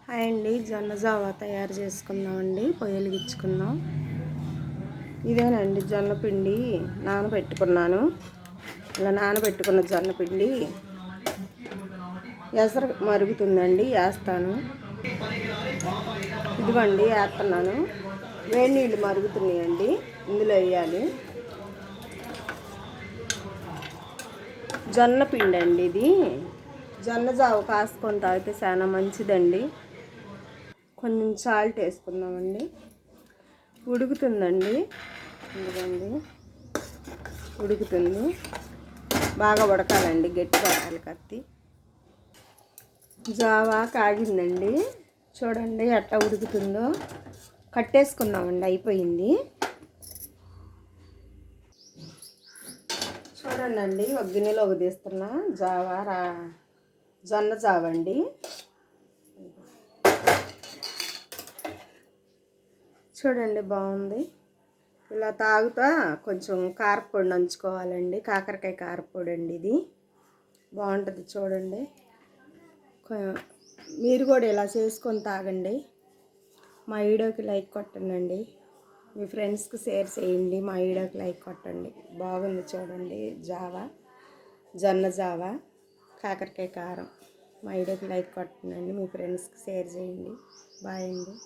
Hi అండి, జొన్న Java తయారు చేసుకుందామండి. పొయ్యలిగిచ్చుకుందాం. ఇదేనండి జొన్న పిండి నానబెట్టుకున్నాను. ఇలా నానబెట్టుకున్న జొన్న పిండి ఎసరు మరుగుతుందండి, వేస్తాను. ఇదిగోండి వేస్తున్నాను. వేడి నీళ్ళు మరుగుతున్నాయండి, ఇందులో వేయాలి. జొన్న పిండి అండి ఇది. జొన్న జావ కాసుకొని తాగితే చాలా మంచిదండి. కొంచెం సాల్ట్ వేసుకుందామండి. ఉడుకుతుందండి, ఇదిగోండి ఉడుకుతుంది. బాగా ఉడకాలండి, గట్టి పడాలి కత్తి. జావా కాగిందండి, చూడండి ఎట్లా ఉడుకుతుందో. కట్టేసుకున్నామండి, అయిపోయింది. చూడండి, ఒక గిన్నెలోకి తీస్తున్నా. జొన్న జావ అండి. చూడండి బాగుంది. ఇలా తాగుతా కొంచెం కారపొడి నంచుకోవాలండి. కాకరకాయ కారపొడి అండి ఇది, బాగుంటుంది. చూడండి, మీరు కూడా ఇలా చేసుకొని తాగండి. మా వీడియోకి లైక్ కొట్టండి, మీ ఫ్రెండ్స్కి షేర్ చేయండి. మా వీడియోకి లైక్ కొట్టండి. బాగుంది చూడండి జావా, జొన్న జావా కాకరకాయ కారం. మా వీడియోకి లైక్ కొట్టండి, మీ ఫ్రెండ్స్కి షేర్ చేయండి. బాయ్ అండి.